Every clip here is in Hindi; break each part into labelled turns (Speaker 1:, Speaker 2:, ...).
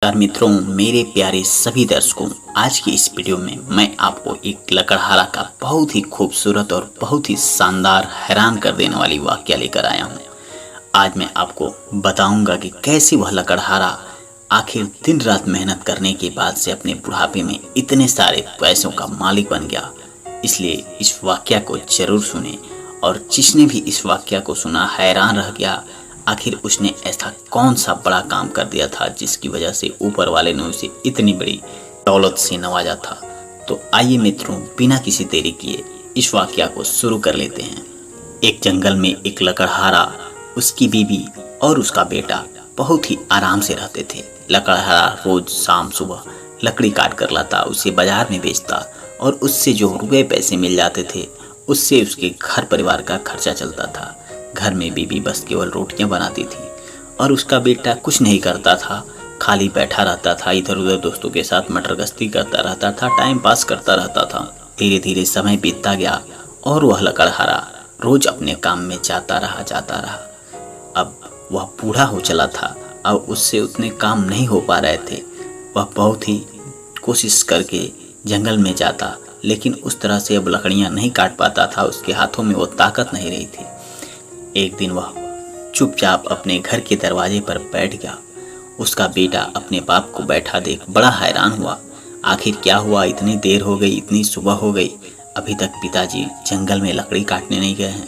Speaker 1: नमस्कार मित्रों, मेरे प्यारे सभी दर्शकों, आज की इस वीडियो में मैं आपको एक लकड़हारा का बहुत ही खूबसूरत और बहुत ही शानदार हैरान कर देने वाली वाकया लेकर आया हूँ। आज मैं आपको बताऊंगा कि कैसे वह लकड़हारा आखिर दिन रात मेहनत करने के बाद से अपने बुढ़ापे में इतने सारे पैसों का मालिक बन गया। इसलिए इस वाकया को जरूर सुने और जिसने भी इस वाकया को सुना हैरान रह गया। आखिर उसने ऐसा कौन सा बड़ा काम कर दिया था जिसकी वजह से ऊपर वाले ने उसे इतनी बड़ी दौलत से नवाजा था। तो आइए मित्रों, बिना किसी देरी किए इस वाकया को शुरू कर लेते हैं। एक जंगल में एक लकड़हारा, उसकी बीवी और उसका बेटा बहुत ही आराम से रहते थे। लकड़हारा रोज शाम सुबह लकड़ी काट कर लाता, उसे बाजार में बेचता और उससे जो रुपए पैसे मिल जाते थे उससे उसके घर परिवार का खर्चा चलता था। घर में बीबी बस केवल रोटियां बनाती थी और उसका बेटा कुछ नहीं करता था, खाली बैठा रहता था, इधर उधर दोस्तों के साथ मटर गश्ती करता रहता था, टाइम पास करता रहता था। धीरे धीरे समय बीतता गया और वह लकड़हारा रोज अपने काम में जाता रहा। अब वह बूढ़ा हो चला था, अब उससे उतने काम नहीं हो पा रहे थे। वह बहुत ही कोशिश करके जंगल में जाता, लेकिन उस तरह से अब लकड़ियां नहीं काट पाता था, उसके हाथों में वो ताकत नहीं रही थी। एक दिन वह चुपचाप अपने घर के दरवाजे पर बैठ गया। उसका बेटा अपने बाप को बैठा देख बड़ा हैरान हुआ। आखिर क्या हुआ, इतनी देर हो गई, इतनी सुबह हो गई, अभी तक पिताजी जंगल में लकड़ी काटने नहीं गए हैं,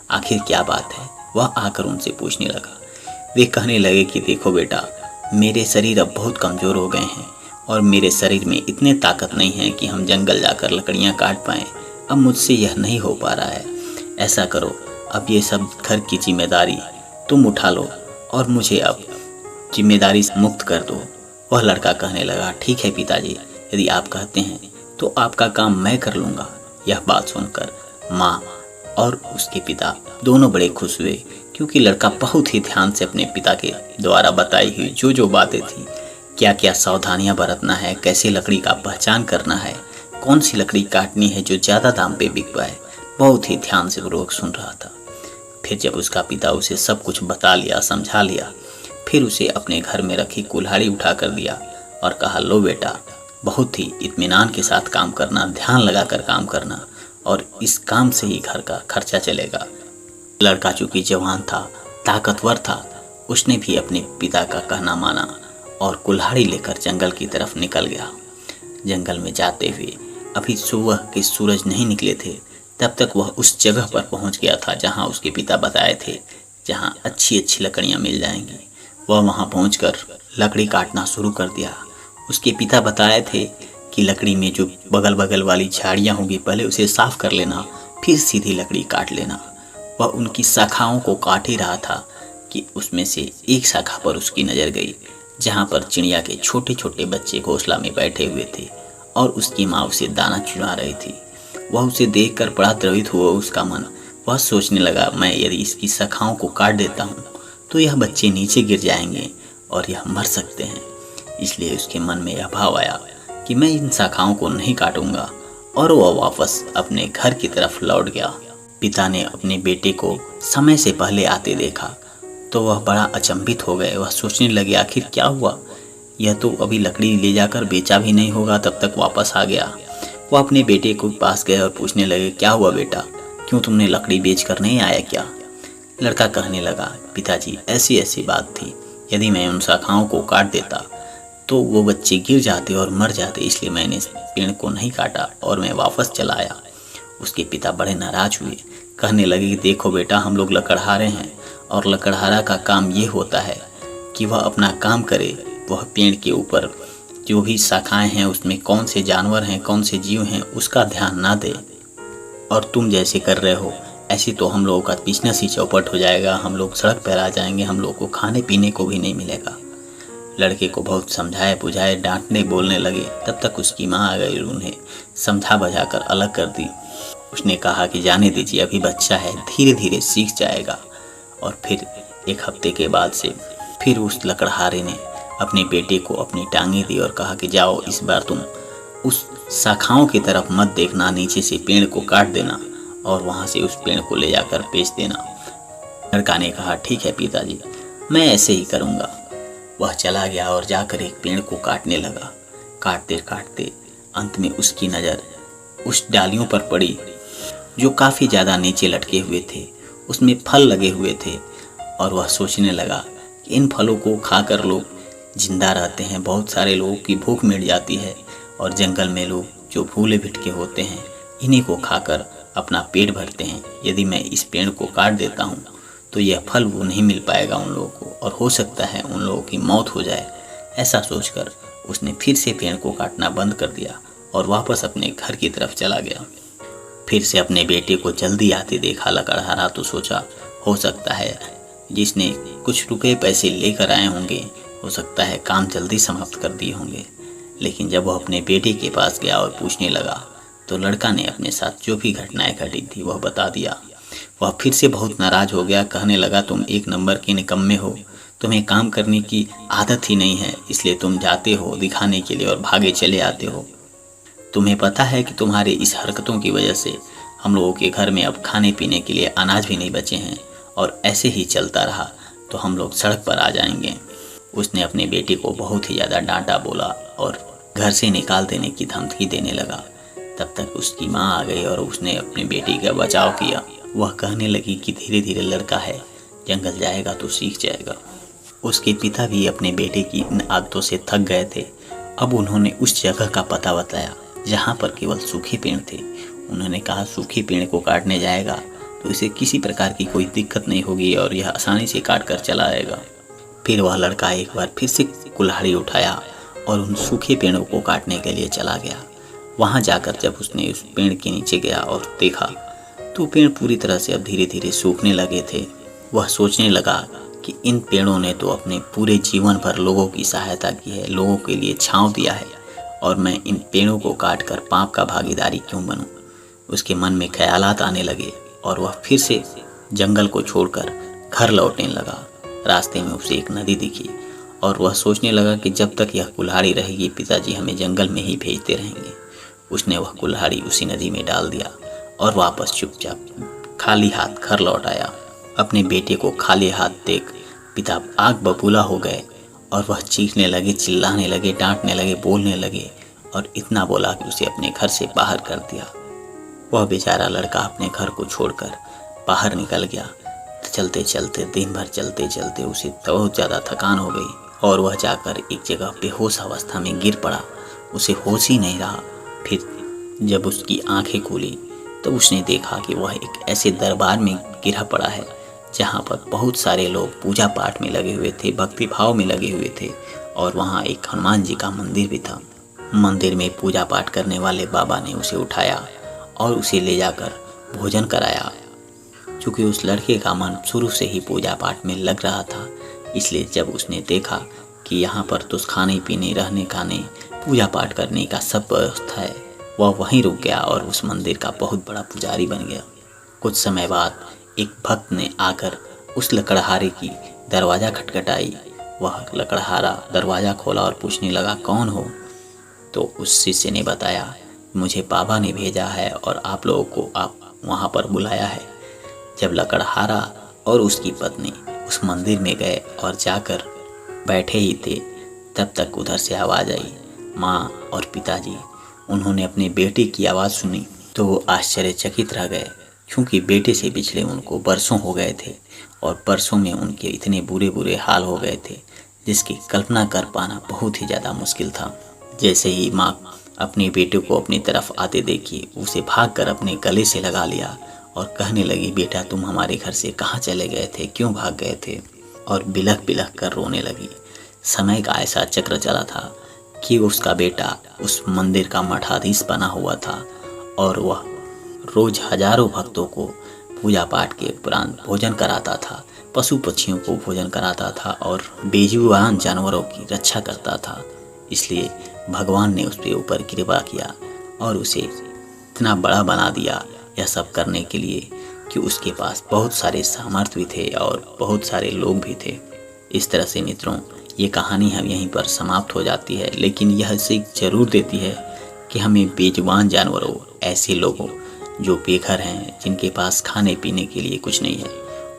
Speaker 1: आखिर क्या बात है। वह आकर उनसे पूछने लगा। वे कहने लगे कि देखो बेटा, मेरे शरीर अब बहुत कमज़ोर हो गए हैं और मेरे शरीर में इतने ताकत नहीं है कि हम जंगल जाकर लकड़ियाँ काट पाएँ। अब मुझसे यह नहीं हो पा रहा है। ऐसा करो, अब ये सब घर की जिम्मेदारी तुम उठा लो और मुझे अब जिम्मेदारी से मुक्त कर दो। वह लड़का कहने लगा, ठीक है पिताजी, यदि आप कहते हैं तो आपका काम मैं कर लूँगा। यह बात सुनकर माँ और उसके पिता दोनों बड़े खुश हुए, क्योंकि लड़का बहुत ही ध्यान से अपने पिता के द्वारा बताई हुई जो बातें थी, क्या क्या सावधानियाँ बरतना है, कैसे लकड़ी का पहचान करना है, कौन सी लकड़ी काटनी है जो ज़्यादा दाम पे बिक पाए, बहुत ही ध्यान से पूर्वक सुन रहा था। फिर जब उसका पिता उसे सब कुछ बता लिया, समझा लिया, फिर उसे अपने घर में रखी कुल्हाड़ी उठा कर दिया और कहा, लो बेटा, बहुत ही इत्मीनान के साथ काम करना, ध्यान लगाकर काम करना और इस काम से ही घर का खर्चा चलेगा। लड़का चूंकि जवान था, ताकतवर था, उसने भी अपने पिता का कहना माना और कुल्हाड़ी लेकर जंगल की तरफ निकल गया। जंगल में जाते हुए अभी सुबह के सूरज नहीं निकले थे, तब तक वह उस जगह पर पहुंच गया था जहां उसके पिता बताए थे, जहां अच्छी अच्छी लकड़ियां मिल जाएंगी। वह वहां पहुंचकर लकड़ी काटना शुरू कर दिया। उसके पिता बताए थे कि लकड़ी में जो बगल बगल वाली झाड़ियां होंगी, पहले उसे साफ कर लेना, फिर सीधी लकड़ी काट लेना। वह उनकी शाखाओं को काट ही रहा था कि उसमें से एक शाखा पर उसकी नज़र गई, जहाँ पर चिड़िया के छोटे छोटे बच्चे घोंसला में बैठे हुए थे और उसकी माँ उसे दाना चुरा रही थी। वह उसे देखकर बड़ा द्रवित हुआ उसका मन। वह सोचने लगा, मैं यदि इसकी शाखाओं को काट देता हूँ तो यह बच्चे नीचे गिर जाएंगे और यह मर सकते हैं। इसलिए उसके मन में यह भाव आया कि मैं इन शाखाओं को नहीं काटूंगा और वह वापस अपने घर की तरफ लौट गया। पिता ने अपने बेटे को समय से पहले आते देखा तो वह बड़ा अचंभित हो गए। वह सोचने लगे, आखिर क्या हुआ, यह तो अभी लकड़ी ले जाकर बेचा भी नहीं होगा, तब तक वापस आ गया। वह अपने बेटे को पास गए और पूछने लगे, क्या हुआ बेटा, क्यों तुमने लकड़ी बेच कर नहीं आया क्या। लड़का कहने लगा, पिताजी ऐसी ऐसी बात थी, यदि मैं उन शाखाओं को काट देता तो वो बच्चे गिर जाते और मर जाते, इसलिए मैंने इस पेड़ को नहीं काटा और मैं वापस चला आया। उसके पिता बड़े नाराज हुए, कहने लगे, देखो बेटा, हम लोग लकड़हारे हैं और लकड़हारा का काम ये होता है कि वह अपना काम करे, वह पेड़ के ऊपर जो भी शाखाएं हैं उसमें कौन से जानवर हैं, कौन से जीव हैं, उसका ध्यान ना दे। और तुम जैसे कर रहे हो ऐसे तो हम लोगों का बिजनेस ही चौपट हो जाएगा, हम लोग सड़क पर आ जाएंगे, हम लोग को खाने पीने को भी नहीं मिलेगा। लड़के को बहुत समझाए बुझाए, डांटने बोलने लगे, तब तक उसकी माँ आ गई, उन्हें समझा बुझा कर अलग कर दी। उसने कहा कि जाने दीजिए, अभी बच्चा है, धीरे धीरे सीख जाएगा। और फिर एक हफ्ते के बाद से फिर उस लकड़हारे ने अपने बेटे को अपनी टांगें दी और कहा कि जाओ, इस बार तुम उस शाखाओं की तरफ मत देखना, नीचे से पेड़ को काट देना और वहाँ से उस पेड़ को ले जाकर बेच देना। लड़का ने कहा, ठीक है पिताजी, मैं ऐसे ही करूँगा। वह चला गया और जाकर एक पेड़ को काटने लगा। काटते काटते अंत में उसकी नज़र उस डालियों पर पड़ी जो काफ़ी ज़्यादा नीचे लटके हुए थे। उसमें फल लगे हुए थे और वह सोचने लगा कि इन फलों को खाकर लोग जिंदा रहते हैं, बहुत सारे लोगों की भूख मिट जाती है और जंगल में लोग जो भूले भिटके होते हैं इन्हीं को खाकर अपना पेट भरते हैं। यदि मैं इस पेड़ को काट देता हूँ तो यह फल वो नहीं मिल पाएगा उन लोगों को और हो सकता है उन लोगों की मौत हो जाए। ऐसा सोचकर उसने फिर से पेड़ को काटना बंद कर दिया और वापस अपने घर की तरफ चला गया। फिर से अपने बेटे को जल्दी आते देखा लकड़हारा तो सोचा हो सकता है जिसने कुछ रुपए पैसे लेकर आए होंगे, हो सकता है काम जल्दी समाप्त कर दिए होंगे। लेकिन जब वह अपने बेटे के पास गया और पूछने लगा तो लड़का ने अपने साथ जो भी घटनाएं घटी थी वह बता दिया। वह फिर से बहुत नाराज हो गया, कहने लगा तुम एक नंबर के निकम्मे हो, तुम्हें काम करने की आदत ही नहीं है, इसलिए तुम जाते हो दिखाने के लिए और भागे चले आते हो। तुम्हें पता है कि तुम्हारे इस हरकतों की वजह से हम लोगों के घर में अब खाने पीने के लिए अनाज भी नहीं बचे हैं और ऐसे ही चलता रहा तो हम लोग सड़क पर आ जाएंगे। उसने अपने बेटे को बहुत ही ज़्यादा डांटा बोला और घर से निकाल देने की धमकी देने लगा। तब तक उसकी माँ आ गई और उसने अपने बेटे का बचाव किया। वह कहने लगी कि धीरे धीरे लड़का है, जंगल जाएगा तो सीख जाएगा। उसके पिता भी अपने बेटे की इन आदतों से थक गए थे। अब उन्होंने उस जगह का पता बताया जहाँ पर केवल सूखे पेड़ थे। उन्होंने कहा सूखे पेड़ को काटने जाएगा तो इसे किसी प्रकार की कोई दिक्कत नहीं होगी और यह आसानी से काट कर चला आएगा। फिर वह लड़का एक बार फिर से कुल्हाड़ी उठाया और उन सूखे पेड़ों को काटने के लिए चला गया। वहाँ जाकर जब उसने उस पेड़ के नीचे गया और देखा तो पेड़ पूरी तरह से अब धीरे धीरे सूखने लगे थे। वह सोचने लगा कि इन पेड़ों ने तो अपने पूरे जीवन भर लोगों की सहायता की है, लोगों के लिए छांव दिया है और मैं इन पेड़ों को काट कर पाप का भागीदारी क्यों बनूं। उसके मन में ख्यालात आने लगे और वह फिर से जंगल को छोड़कर घर लौटने लगा। रास्ते में उसे एक नदी दिखी और वह सोचने लगा कि जब तक यह कुल्हाड़ी रहेगी पिताजी हमें जंगल में ही भेजते रहेंगे। उसने वह कुल्हाड़ी उसी नदी में डाल दिया और वापस चुपचाप खाली हाथ घर लौट आया। अपने बेटे को खाली हाथ देख पिता आग बबूला हो गए और वह चीखने लगे, चिल्लाने लगे, डांटने लगे, बोलने लगे और इतना बोला कि उसे अपने घर से बाहर कर दिया। वह बेचारा लड़का अपने घर को छोड़कर बाहर निकल गया। चलते चलते दिन भर चलते चलते उसे बहुत ज़्यादा थकान हो गई और वह जाकर एक जगह बेहोश अवस्था में गिर पड़ा। उसे होश ही नहीं रहा। फिर जब उसकी आंखें खुली तो उसने देखा कि वह एक ऐसे दरबार में गिरा पड़ा है जहाँ पर बहुत सारे लोग पूजा पाठ में लगे हुए थे, भक्ति भाव में लगे हुए थे और वहाँ एक हनुमान जी का मंदिर भी था। मंदिर में पूजा पाठ करने वाले बाबा ने उसे उठाया और उसे ले जाकर भोजन कराया। चूँकि उस लड़के का मन शुरू से ही पूजा पाठ में लग रहा था, इसलिए जब उसने देखा कि यहाँ पर तो खाने पीने, रहने खाने, पूजा पाठ करने का सब व्यवस्था है, वह वहीं रुक गया और उस मंदिर का बहुत बड़ा पुजारी बन गया। कुछ समय बाद एक भक्त ने आकर उस लकड़हारे की दरवाज़ा खटखटाई। वह लकड़हारा दरवाज़ा खोला और पूछने लगा कौन हो। तो उस शिष्य ने बताया मुझे बाबा ने भेजा है और आप लोगों को आप वहाँ पर बुलाया है। जब लकड़हारा और उसकी पत्नी उस मंदिर में गए और जाकर बैठे ही थे तब तक उधर से आवाज़ आई, माँ और पिताजी। उन्होंने अपने बेटे की आवाज़ सुनी तो वो आश्चर्यचकित रह गए, क्योंकि बेटे से पिछले उनको बरसों हो गए थे और बरसों में उनके इतने बुरे बुरे हाल हो गए थे जिसकी कल्पना कर पाना बहुत ही ज़्यादा मुश्किल था। जैसे ही माँ अपने बेटे को अपनी तरफ आते देखी, उसे भागकर अपने गले से लगा लिया और कहने लगी, बेटा तुम हमारे घर से कहाँ चले गए थे, क्यों भाग गए थे, और बिलख बिलख कर रोने लगी। समय का ऐसा चक्र चला था कि उसका बेटा उस मंदिर का मठाधीश बना हुआ था और वह रोज हजारों भक्तों को पूजा पाठ के उपरांत भोजन कराता था, पशु पक्षियों को भोजन कराता था और बेजुबान जानवरों की रक्षा करता था। इसलिए भगवान ने उसके ऊपर कृपा किया और उसे इतना बड़ा बना दिया यह सब करने के लिए कि उसके पास बहुत सारे सामर्थ्य भी थे और बहुत सारे लोग भी थे। इस तरह से मित्रों, ये कहानी हम यहीं पर समाप्त हो जाती है, लेकिन यह सीख जरूर देती है कि हमें बेजुबान जानवरों, ऐसे लोगों जो बेघर हैं, जिनके पास खाने पीने के लिए कुछ नहीं है,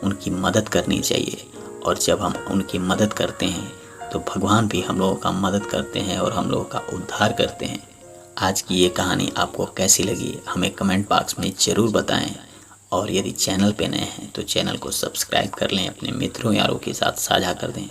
Speaker 1: उनकी मदद करनी चाहिए। और जब हम उनकी मदद करते हैं तो भगवान भी हम लोगों का मदद करते हैं और हम लोगों का उद्धार करते हैं। आज की ये कहानी आपको कैसी लगी हमें कमेंट बॉक्स में ज़रूर बताएं, और यदि चैनल पे नए हैं तो चैनल को सब्सक्राइब कर लें, अपने मित्रों यारों के साथ साझा कर दें